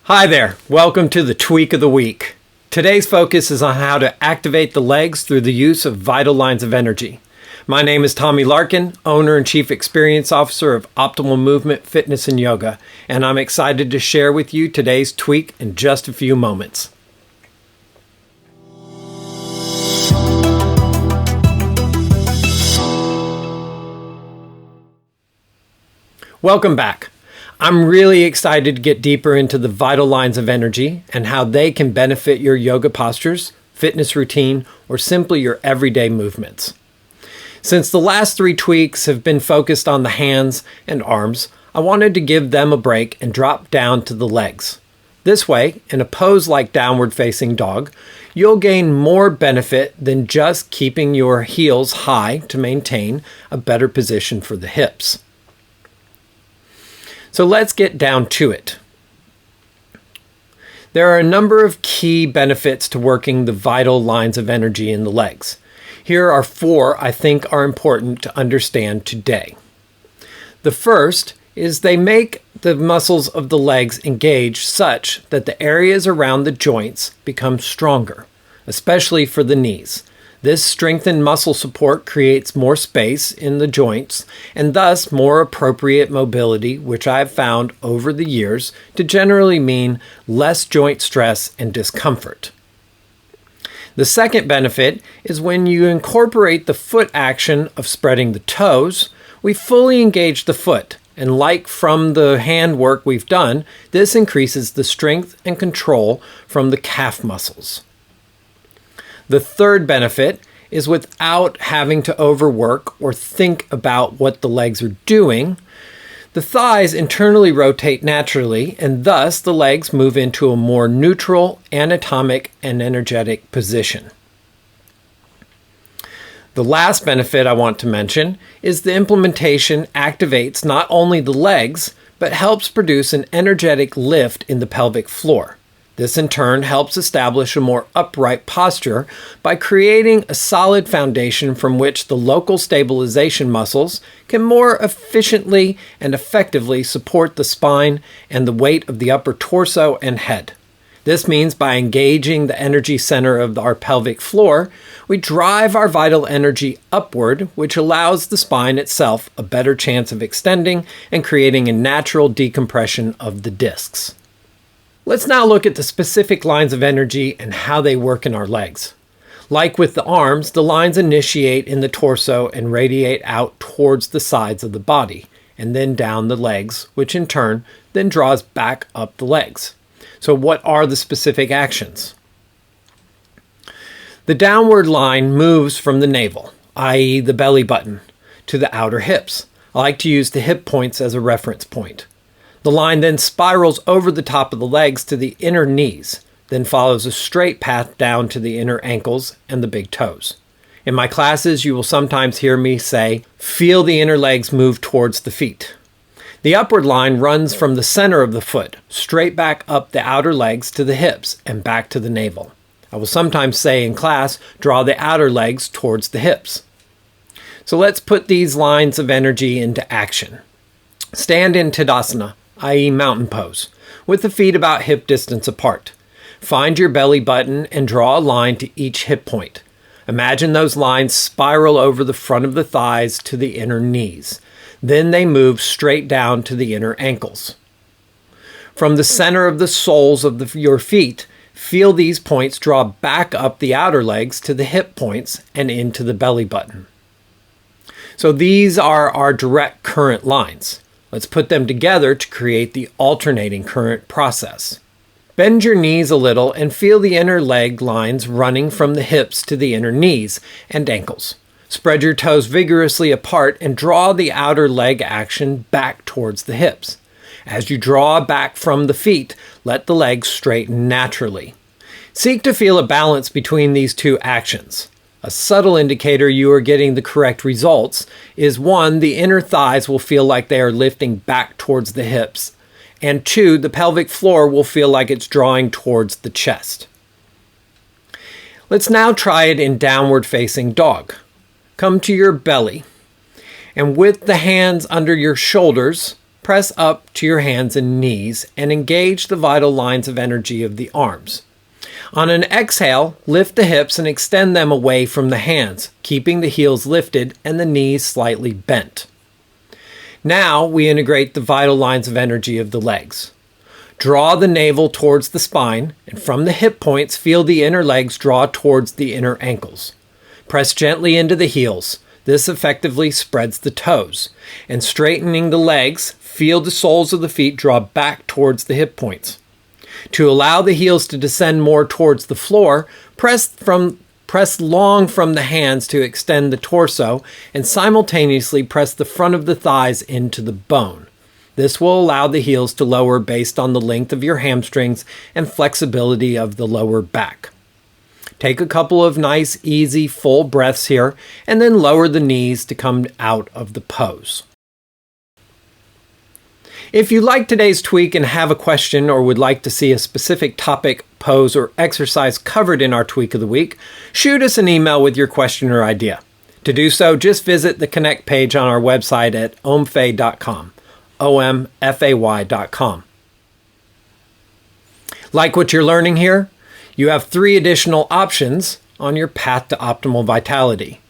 Hi there, welcome to the Tweak of the Week. Today's focus is on how to activate the legs through the use of vital lines of energy. My name is Tommy Larkin, owner and chief experience officer of Optimal Movement, Fitness and Yoga, and I'm excited to share with you today's tweak in just a few moments. Welcome back. I'm really excited to get deeper into the vital lines of energy and how they can benefit your yoga postures, fitness routine, or simply your everyday movements. Since the last three tweaks have been focused on the hands and arms, I wanted to give them a break and drop down to the legs. This way, in a pose like downward facing dog, you'll gain more benefit than just keeping your heels high to maintain a better position for the hips. So let's get down to it. There are a number of key benefits to working the vital lines of energy in the legs. Here are four I think are important to understand today. The first is they make the muscles of the legs engage such that the areas around the joints become stronger, especially for the knees. This strengthened muscle support creates more space in the joints and thus more appropriate mobility, which I have found over the years to generally mean less joint stress and discomfort. The second benefit is when you incorporate the foot action of spreading the toes, we fully engage the foot, and like from the hand work we've done, this increases the strength and control from the calf muscles. The third benefit is without having to overwork or think about what the legs are doing, the thighs internally rotate naturally, and thus the legs move into a more neutral, anatomic, and energetic position. The last benefit I want to mention is the implementation activates not only the legs, but helps produce an energetic lift in the pelvic floor. This in turn helps establish a more upright posture by creating a solid foundation from which the local stabilization muscles can more efficiently and effectively support the spine and the weight of the upper torso and head. This means by engaging the energy center of our pelvic floor, we drive our vital energy upward, which allows the spine itself a better chance of extending and creating a natural decompression of the discs. Let's now look at the specific lines of energy and how they work in our legs. Like with the arms, the lines initiate in the torso and radiate out towards the sides of the body, and then down the legs, which in turn then draws back up the legs. So what are the specific actions? The downward line moves from the navel, i.e. the belly button, to the outer hips. I like to use the hip points as a reference point. The line then spirals over the top of the legs to the inner knees, then follows a straight path down to the inner ankles and the big toes. In my classes, you will sometimes hear me say, feel the inner legs move towards the feet. The upward line runs from the center of the foot, straight back up the outer legs to the hips and back to the navel. I will sometimes say in class, draw the outer legs towards the hips. So let's put these lines of energy into action. Stand in Tadasana, i.e. mountain pose, with the feet about hip distance apart. Find your belly button and draw a line to each hip point. Imagine those lines spiral over the front of the thighs to the inner knees. Then they move straight down to the inner ankles. From the center of the soles of your feet, feel these points draw back up the outer legs to the hip points and into the belly button. So these are our direct current lines. Let's put them together to create the alternating current process. Bend your knees a little and feel the inner leg lines running from the hips to the inner knees and ankles. Spread your toes vigorously apart and draw the outer leg action back towards the hips. As you draw back from the feet, let the legs straighten naturally. Seek to feel a balance between these two actions. A subtle indicator you are getting the correct results is 1, the inner thighs will feel like they are lifting back towards the hips, and 2, the pelvic floor will feel like it's drawing towards the chest. Let's now try it in downward facing dog. Come to your belly, and with the hands under your shoulders, press up to your hands and knees and engage the vital lines of energy of the arms. On an exhale, lift the hips and extend them away from the hands, keeping the heels lifted and the knees slightly bent. Now we integrate the vital lines of energy of the legs. Draw the navel towards the spine, and from the hip points, feel the inner legs draw towards the inner ankles. Press gently into the heels. This effectively spreads the toes. And straightening the legs, feel the soles of the feet draw back towards the hip points. To allow the heels to descend more towards the floor, press long from the hands to extend the torso, and simultaneously press the front of the thighs into the bone. This will allow the heels to lower based on the length of your hamstrings and flexibility of the lower back. Take a couple of nice, easy, full breaths here, and then lower the knees to come out of the pose. If you like today's tweak and have a question or would like to see a specific topic, pose, or exercise covered in our Tweak of the Week, shoot us an email with your question or idea. To do so, just visit the Connect page on our website at omfay.com, omfay.com. Like what you're learning here? You have 3 additional options on your path to optimal vitality.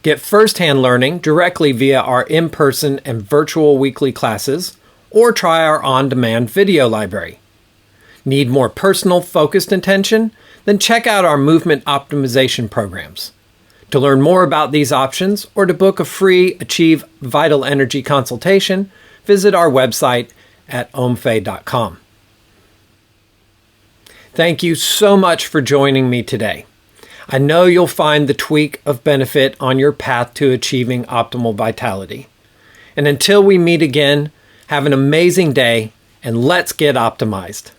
Get first-hand learning directly via our in-person and virtual weekly classes, or try our on-demand video library. Need more personal, focused attention? Then check out our movement optimization programs. To learn more about these options or to book a free Achieve Vital Energy consultation, visit our website at omfay.com. Thank you so much for joining me today. I know you'll find the tweak of benefit on your path to achieving optimal vitality. And until we meet again, have an amazing day, and let's get optimized.